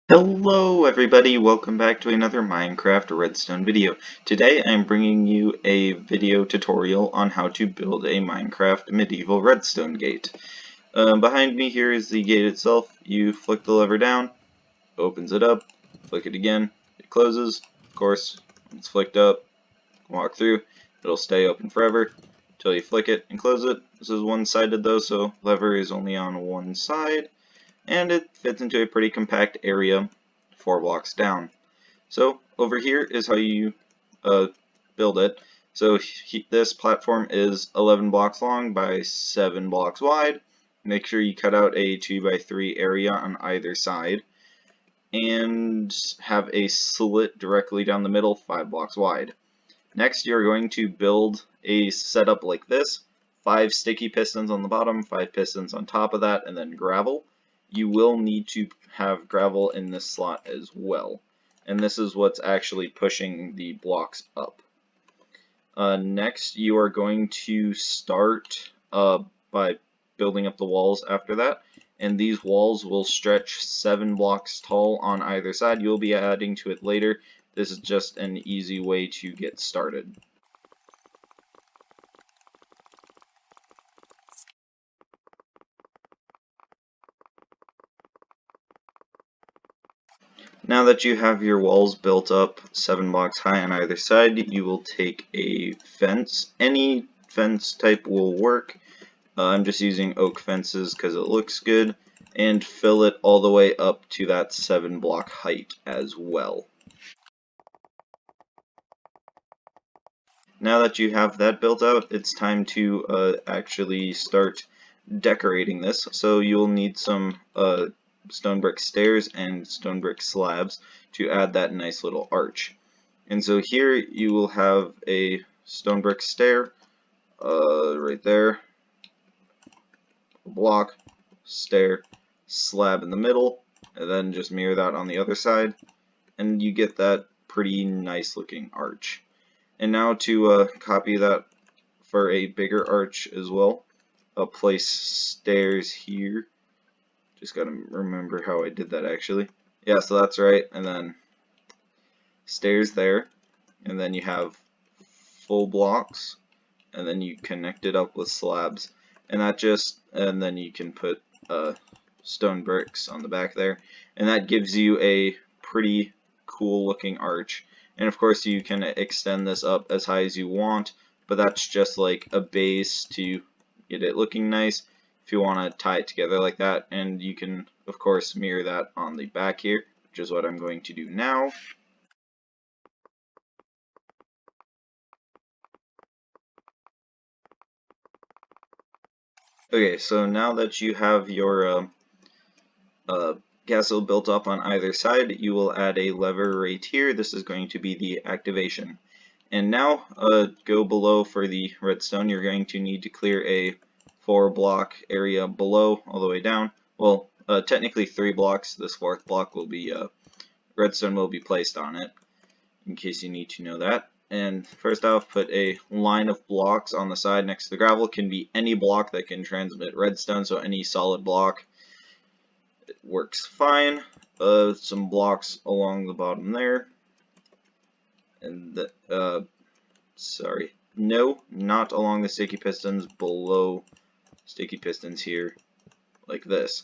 Hello everybody, welcome back to another Minecraft Redstone video. Today I'm bringing you a video tutorial on how to build a Minecraft medieval redstone gate. Behind me here is the gate itself. You flick the lever down, opens it up, flick it again, it closes. Of course, when it's flicked up, walk through, it'll stay open forever until you flick it and close it. This is one-sided though, so lever is only on one side, and it fits into a pretty compact area 4 blocks down. So over here is how you build it. So this platform is 11 blocks long by 7 blocks wide. Make sure you cut out a 2x3 area on either side and have a slit directly down the middle 5 blocks wide. Next you're going to build a setup like this. 5 sticky pistons on the bottom, 5 pistons on top of that, and then gravel. You will need to have gravel in this slot as well. And this is what's actually pushing the blocks up. Next, you are going to start by building up the walls after that. And these walls will stretch 7 blocks tall on either side. You'll be adding to it later. This is just an easy way to get started. Now that you have your walls built up 7 blocks high on either side, you will take a fence. Any fence type will work. I'm just using oak fences because it looks good, and fill it all the way up to that 7 block height as well. Now that you have that built out, it's time to actually start decorating this. So you'll need some stone brick stairs and stone brick slabs to add that nice little arch. And so here you will have a stone brick stair right there, block, stair, slab in the middle, and then just mirror that on the other side, and you get that pretty nice looking arch. And now to copy that for a bigger arch as well, I'll place stairs here. Just gotta remember how I did that actually. Yeah, so that's right, and then stairs there, and then you have full blocks, and then you connect it up with slabs, and then you can put stone bricks on the back there, and that gives you a pretty cool looking arch. And of course you can extend this up as high as you want, but that's just like a base to get it looking nice if you want to tie it together like that. And you can of course mirror that on the back here, which is what I'm going to do now. Okay, so now that you have your castle built up on either side, you will add a lever right here. This is going to be the activation. And now go below for the redstone. You're going to need to clear a 4 block area below all the way down. Well, technically 3 blocks. This 4th block will be redstone will be placed on it, in case you need to know that. And first off, put a line of blocks on the side next to the gravel. Can be any block that can transmit redstone, so any solid block. It works fine. Some blocks along the bottom there. And sorry, no, not along the sticky pistons, below sticky pistons here, like this.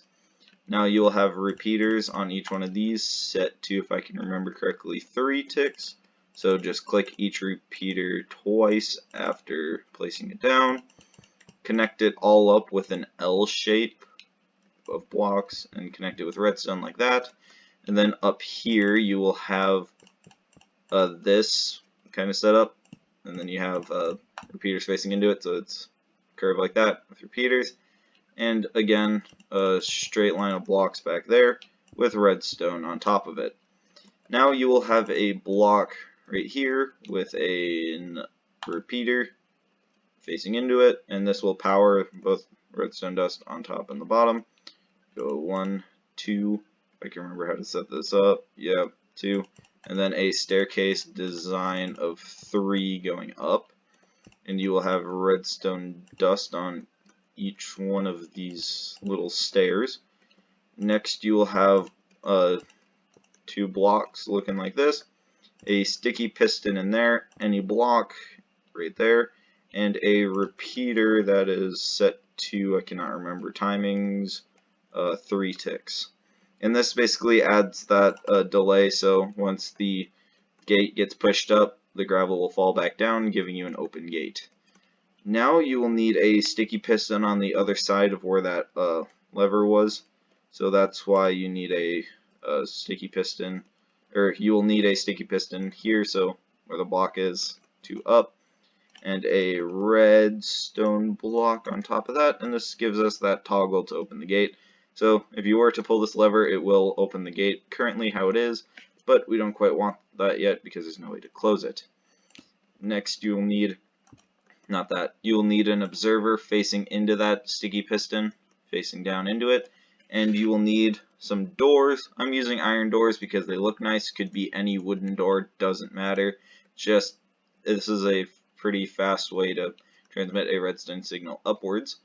Now you will have repeaters on each one of these, set to, if I can remember correctly, 3 ticks. So just click each repeater twice after placing it down. Connect it all up with an L shape of blocks and connect it with redstone like that. And then up here you will have this kind of setup, and then you have repeaters facing into it, so it's curved like that with repeaters. And again, a straight line of blocks back there with redstone on top of it. Now you will have a block right here with a repeater facing into it, and this will power both redstone dust on top and the bottom. Go 1, 2, if I can remember how to set this up. Yeah, 2. And then a staircase design of 3 going up. And you will have redstone dust on each one of these little stairs. Next you will have two blocks looking like this, a sticky piston in there, any block right there, and a repeater that is set to, I cannot remember timings, 3 ticks. And this basically adds that delay, so once the gate gets pushed up, the gravel will fall back down, giving you an open gate. Now you will need a sticky piston on the other side of where that lever was, so that's why you need a sticky piston, or you will need a sticky piston here, so where the block is, to up, and a redstone block on top of that, and this gives us that toggle to open the gate. So if you were to pull this lever, it will open the gate currently how it is, but we don't quite want that yet because there's no way to close it. Next you will need, you will need an observer facing into that sticky piston, facing down into it, and you will need some doors. I'm using iron doors because they look nice. Could be any wooden door, doesn't matter. Just, this is a pretty fast way to transmit a redstone signal upwards.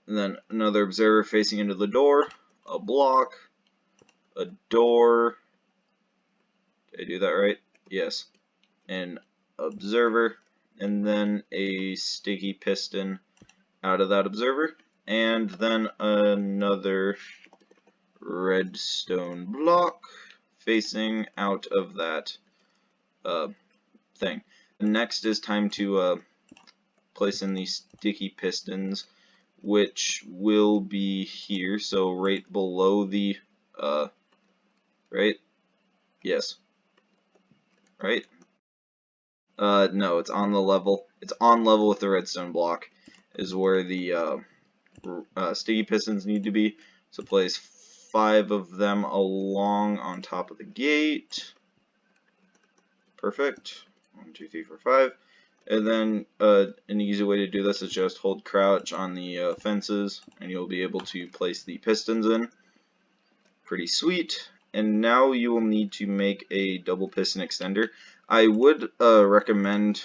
And then another observer facing into the door, a block, a door. Did I do that right? Yes. An observer, and then a sticky piston out of that observer, and then another redstone block facing out of that thing. Next is time to place in these sticky pistons, which will be here, so right below the right? Yes. Right? No, it's on the level. It's on level with the redstone block is where the sticky pistons need to be. So place 5 of them along on top of the gate. Perfect. 1, 2, 3, 4, 5. And then an easy way to do this is just hold crouch on the fences, and you'll be able to place the pistons in. Pretty sweet. And now you will need to make a double piston extender. I would recommend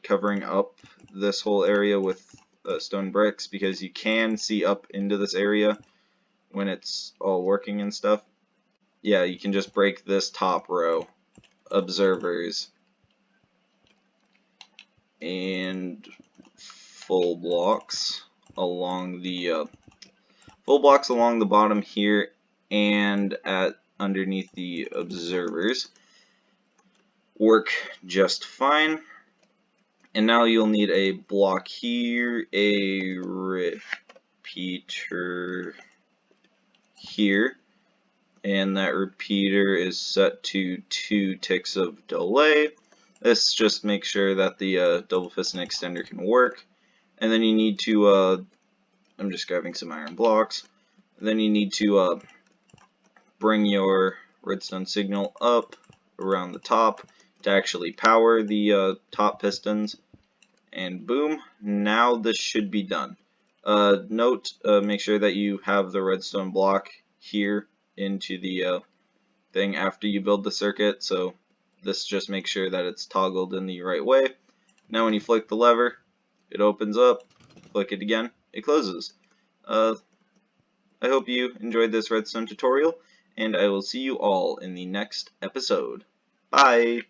covering up this whole area with stone bricks, because you can see up into this area when it's all working and stuff. Yeah, you can just break this top row. Observers and full blocks along the bottom here, and underneath the observers work just fine. And now you'll need a block here, a repeater here, and that repeater is set to 2 ticks of delay. This just makes sure that the double piston extender can work. And then you need to, I'm just grabbing some iron blocks, and then you need to bring your redstone signal up around the top to actually power the top pistons, and boom, now this should be done. Note, make sure that you have the redstone block here into the thing after you build the circuit, so this just makes sure that it's toggled in the right way. Now when you flick the lever, it opens up, flick it again, it closes. I hope you enjoyed this redstone tutorial, and I will see you all in the next episode. Bye!